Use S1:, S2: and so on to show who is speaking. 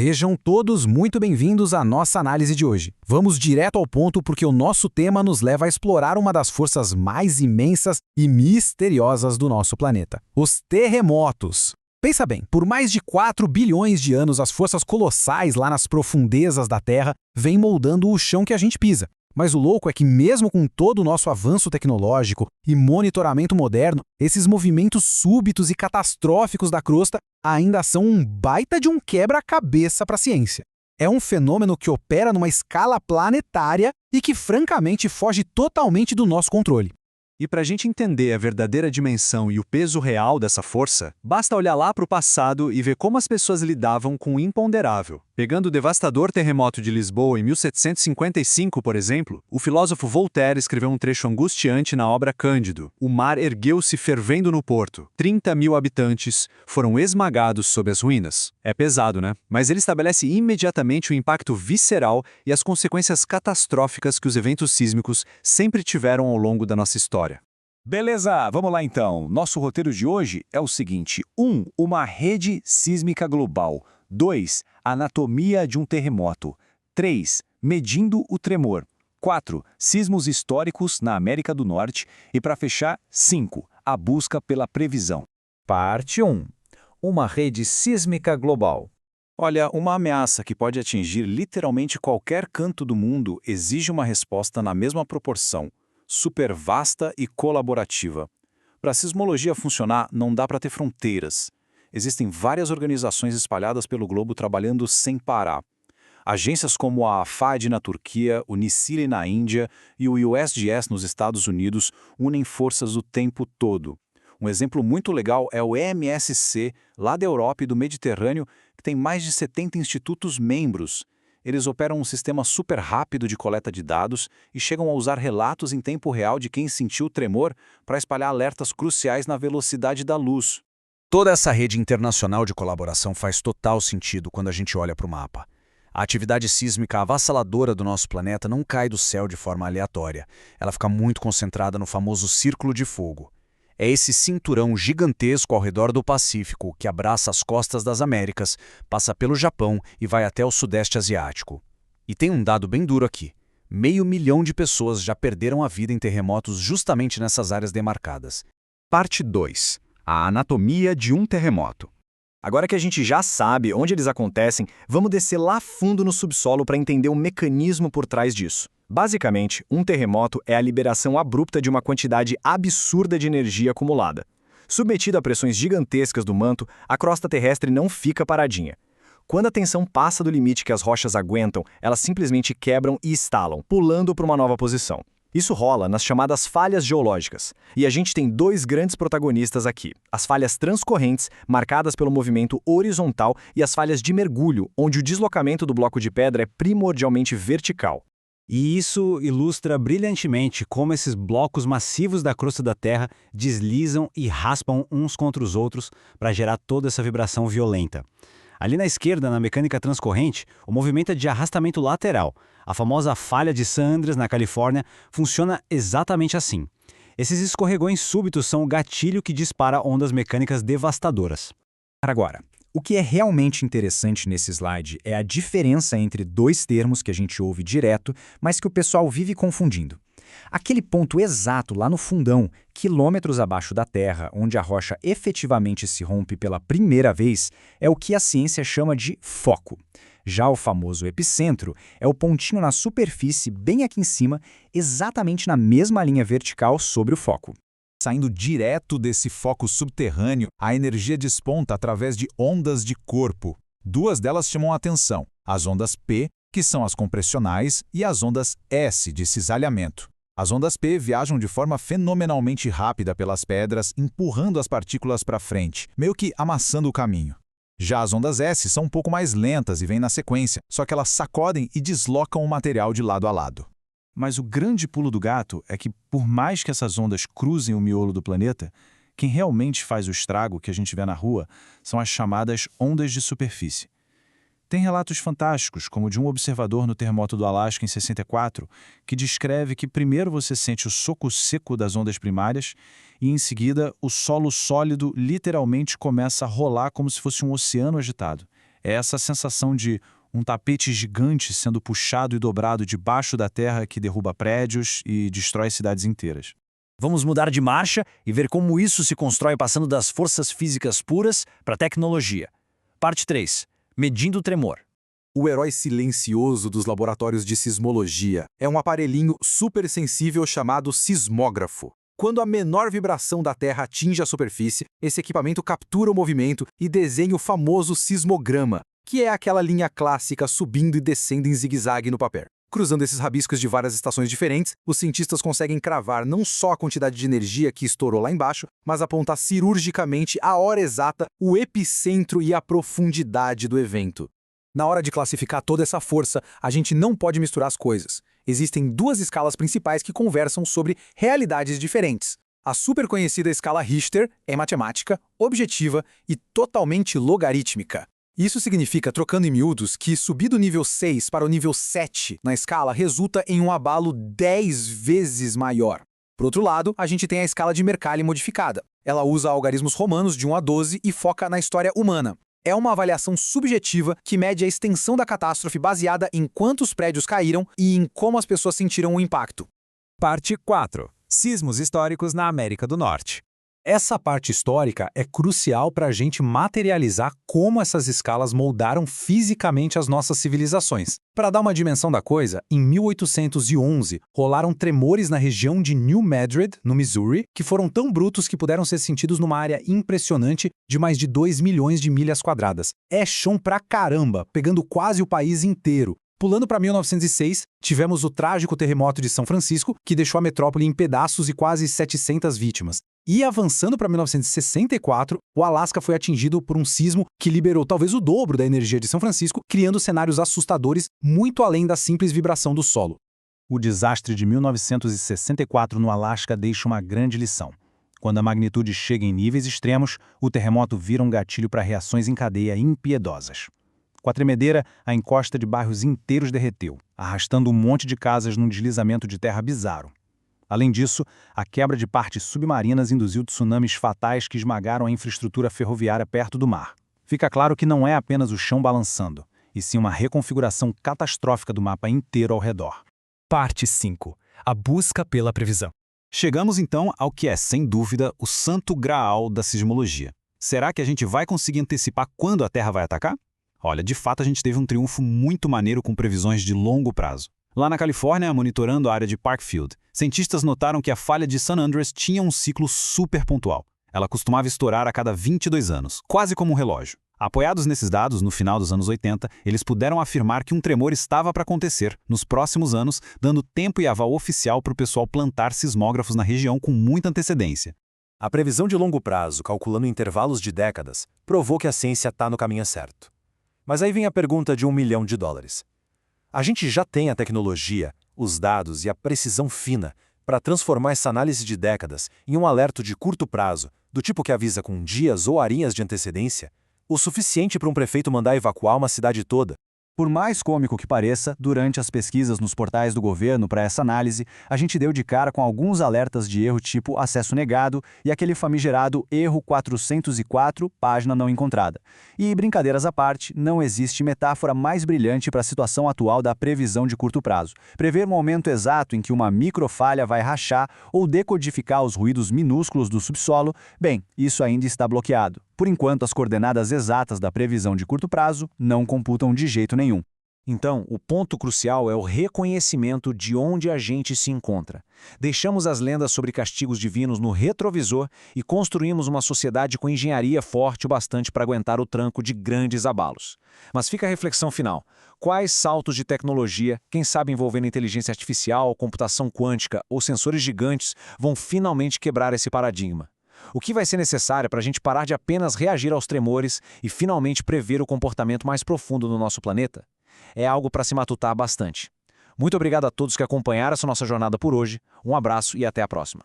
S1: Sejam todos muito bem-vindos à nossa análise de hoje. Vamos direto ao ponto porque o nosso tema nos leva a explorar uma das forças mais imensas e misteriosas do nosso planeta: os terremotos. Pensa bem, por mais de 4 bilhões de anos, as forças colossais lá nas profundezas da Terra vêm moldando o chão que a gente pisa. Mas o louco é que mesmo com todo o nosso avanço tecnológico e monitoramento moderno, esses movimentos súbitos e catastróficos da crosta ainda são um baita de um quebra-cabeça para a ciência. É um fenômeno que opera numa escala planetária e que francamente foge totalmente do nosso controle.
S2: E para a gente entender a verdadeira dimensão e o peso real dessa força, basta olhar lá para o passado e ver como as pessoas lidavam com o imponderável. Pegando o devastador terremoto de Lisboa em 1755, por exemplo, o filósofo Voltaire escreveu um trecho angustiante na obra Cândido. O mar ergueu-se fervendo no porto. 30.000 habitantes foram esmagados sob as ruínas. É pesado, né? Mas ele estabelece imediatamente o impacto visceral e as consequências catastróficas que os eventos sísmicos sempre tiveram ao longo da nossa história.
S3: Beleza, vamos lá então. Nosso roteiro de hoje é o seguinte: 1. Uma rede sísmica global. 2. Anatomia de um terremoto. 3. Medindo o tremor. 4. Sismos históricos na América do Norte. E para fechar, 5. A busca pela previsão.
S4: Parte 1. Uma rede sísmica global.
S3: Olha, uma ameaça que pode atingir literalmente qualquer canto do mundo exige uma resposta na mesma proporção, super vasta e colaborativa. Para a sismologia funcionar, não dá para ter fronteiras. Existem várias organizações espalhadas pelo globo trabalhando sem parar. Agências como a AFAD na Turquia, o NICILI na Índia e o USGS nos Estados Unidos unem forças o tempo todo. Um exemplo muito legal é o EMSC, lá da Europa e do Mediterrâneo, que tem mais de 70 institutos membros. Eles operam um sistema super rápido de coleta de dados e chegam a usar relatos em tempo real de quem sentiu o tremor para espalhar alertas cruciais na velocidade da luz.
S1: Toda essa rede internacional de colaboração faz total sentido quando a gente olha para o mapa. A atividade sísmica avassaladora do nosso planeta não cai do céu de forma aleatória. Ela fica muito concentrada no famoso Círculo de Fogo. É esse cinturão gigantesco ao redor do Pacífico que abraça as costas das Américas, passa pelo Japão e vai até o Sudeste Asiático. E tem um dado bem duro aqui: 500 mil de pessoas já perderam a vida em terremotos justamente nessas áreas demarcadas.
S2: Parte 2. A anatomia de um terremoto. Agora que a gente já sabe onde eles acontecem, vamos descer lá fundo no subsolo para entender o mecanismo por trás disso. Basicamente, um terremoto é a liberação abrupta de uma quantidade absurda de energia acumulada. Submetida a pressões gigantescas do manto, a crosta terrestre não fica paradinha. Quando a tensão passa do limite que as rochas aguentam, elas simplesmente quebram e estalam, pulando para uma nova posição. Isso rola nas chamadas falhas geológicas. E a gente tem dois grandes protagonistas aqui: as falhas transcorrentes, marcadas pelo movimento horizontal, e as falhas de mergulho, onde o deslocamento do bloco de pedra é primordialmente vertical.
S5: E isso ilustra brilhantemente como esses blocos massivos da crosta da Terra deslizam e raspam uns contra os outros para gerar toda essa vibração violenta. Ali na esquerda, na mecânica transcorrente, o movimento é de arrastamento lateral. A famosa falha de San Andreas, na Califórnia, funciona exatamente assim. Esses escorregões súbitos são o gatilho que dispara ondas mecânicas devastadoras.
S4: Agora, o que é realmente interessante nesse slide é a diferença entre dois termos que a gente ouve direto, mas que o pessoal vive confundindo. Aquele ponto exato lá no fundão, quilômetros abaixo da Terra, onde a rocha efetivamente se rompe pela primeira vez, é o que a ciência chama de foco. Já o famoso epicentro é o pontinho na superfície bem aqui em cima, exatamente na mesma linha vertical sobre o foco.
S6: Saindo direto desse foco subterrâneo, a energia desponta através de ondas de corpo. Duas delas chamam a atenção: as ondas P, que são as compressionais, e as ondas S, de cisalhamento. As ondas P viajam de forma fenomenalmente rápida pelas pedras, empurrando as partículas para frente, meio que amassando o caminho. Já as ondas S são um pouco mais lentas e vêm na sequência, só que elas sacodem e deslocam o material de lado a lado.
S3: Mas o grande pulo do gato é que, por mais que essas ondas cruzem o miolo do planeta, quem realmente faz o estrago que a gente vê na rua são as chamadas ondas de superfície. Tem relatos fantásticos, como o de um observador no terremoto do Alasca em 64, que descreve que primeiro você sente o soco seco das ondas primárias e, em seguida, o solo sólido literalmente começa a rolar como se fosse um oceano agitado. É essa sensação de um tapete gigante sendo puxado e dobrado debaixo da terra que derruba prédios e destrói cidades inteiras.
S2: Vamos mudar de marcha e ver como isso se constrói passando das forças físicas puras para a tecnologia. Parte 3. Medindo o tremor.
S1: O herói silencioso dos laboratórios de sismologia é um aparelhinho supersensível chamado sismógrafo. Quando a menor vibração da Terra atinge a superfície, esse equipamento captura o movimento e desenha o famoso sismograma, que é aquela linha clássica subindo e descendo em zigue-zague no papel. Cruzando esses rabiscos de várias estações diferentes, os cientistas conseguem cravar não só a quantidade de energia que estourou lá embaixo, mas apontar cirurgicamente a hora exata, o epicentro e a profundidade do evento. Na hora de classificar toda essa força, a gente não pode misturar as coisas. Existem duas escalas principais que conversam sobre realidades diferentes. A super conhecida escala Richter é matemática, objetiva e totalmente logarítmica. Isso significa, trocando em miúdos, que subir do nível 6 para o nível 7 na escala resulta em um abalo 10 vezes maior. Por outro lado, a gente tem a escala de Mercalli modificada. Ela usa algarismos romanos de 1 a 12 e foca na história humana. É uma avaliação subjetiva que mede a extensão da catástrofe baseada em quantos prédios caíram e em como as pessoas sentiram o impacto.
S3: Parte 4. Sismos históricos na América do Norte.
S1: Essa parte histórica é crucial para a gente materializar como essas escalas moldaram fisicamente as nossas civilizações. Para dar uma dimensão da coisa, em 1811 rolaram tremores na região de New Madrid, no Missouri, que foram tão brutos que puderam ser sentidos numa área impressionante de mais de 2 milhões de milhas quadradas. É chão pra caramba, pegando quase o país inteiro. Pulando para 1906, tivemos o trágico terremoto de São Francisco, que deixou a metrópole em pedaços e quase 700 vítimas. E avançando para 1964, o Alasca foi atingido por um sismo que liberou talvez o dobro da energia de São Francisco, criando cenários assustadores muito além da simples vibração do solo.
S3: O desastre de 1964 no Alasca deixa uma grande lição. Quando a magnitude chega em níveis extremos, o terremoto vira um gatilho para reações em cadeia impiedosas. Com a tremedeira, a encosta de bairros inteiros derreteu, arrastando um monte de casas num deslizamento de terra bizarro. Além disso, a quebra de partes submarinas induziu tsunamis fatais que esmagaram a infraestrutura ferroviária perto do mar. Fica claro que não é apenas o chão balançando, e sim uma reconfiguração catastrófica do mapa inteiro ao redor.
S7: Parte 5. A busca pela previsão.
S3: Chegamos então ao que é, sem dúvida, o santo graal da sismologia. Será que a gente vai conseguir antecipar quando a Terra vai atacar? Olha, de fato a gente teve um triunfo muito maneiro com previsões de longo prazo. Lá na Califórnia, monitorando a área de Parkfield, cientistas notaram que a falha de San Andreas tinha um ciclo super pontual. Ela costumava estourar a cada 22 anos, quase como um relógio. Apoiados nesses dados, no final dos anos 80, eles puderam afirmar que um tremor estava para acontecer nos próximos anos, dando tempo e aval oficial para o pessoal plantar sismógrafos na região com muita antecedência.
S2: A previsão de longo prazo, calculando intervalos de décadas, provou que a ciência está no caminho certo. Mas aí vem a pergunta de $1 milhão. A gente já tem a tecnologia, os dados e a precisão fina para transformar essa análise de décadas em um alerta de curto prazo, do tipo que avisa com dias ou horinhas de antecedência, o suficiente para um prefeito mandar evacuar uma cidade toda.
S4: Por mais cômico que pareça, durante as pesquisas nos portais do governo para essa análise, a gente deu de cara com alguns alertas de erro tipo acesso negado e aquele famigerado erro 404, página não encontrada. E, brincadeiras à parte, não existe metáfora mais brilhante para a situação atual da previsão de curto prazo. Prever o momento exato em que uma microfalha vai rachar ou decodificar os ruídos minúsculos do subsolo, bem, isso ainda está bloqueado. Por enquanto, as coordenadas exatas da previsão de curto prazo não computam de jeito nenhum.
S3: Então, o ponto crucial é o reconhecimento de onde a gente se encontra. Deixamos as lendas sobre castigos divinos no retrovisor e construímos uma sociedade com engenharia forte o bastante para aguentar o tranco de grandes abalos. Mas fica a reflexão final. Quais saltos de tecnologia, quem sabe envolvendo inteligência artificial, computação quântica ou sensores gigantes, vão finalmente quebrar esse paradigma? O que vai ser necessário para a gente parar de apenas reagir aos tremores e finalmente prever o comportamento mais profundo do nosso planeta? É algo para se matutar bastante. Muito obrigado a todos que acompanharam essa nossa jornada por hoje. Um abraço e até a próxima.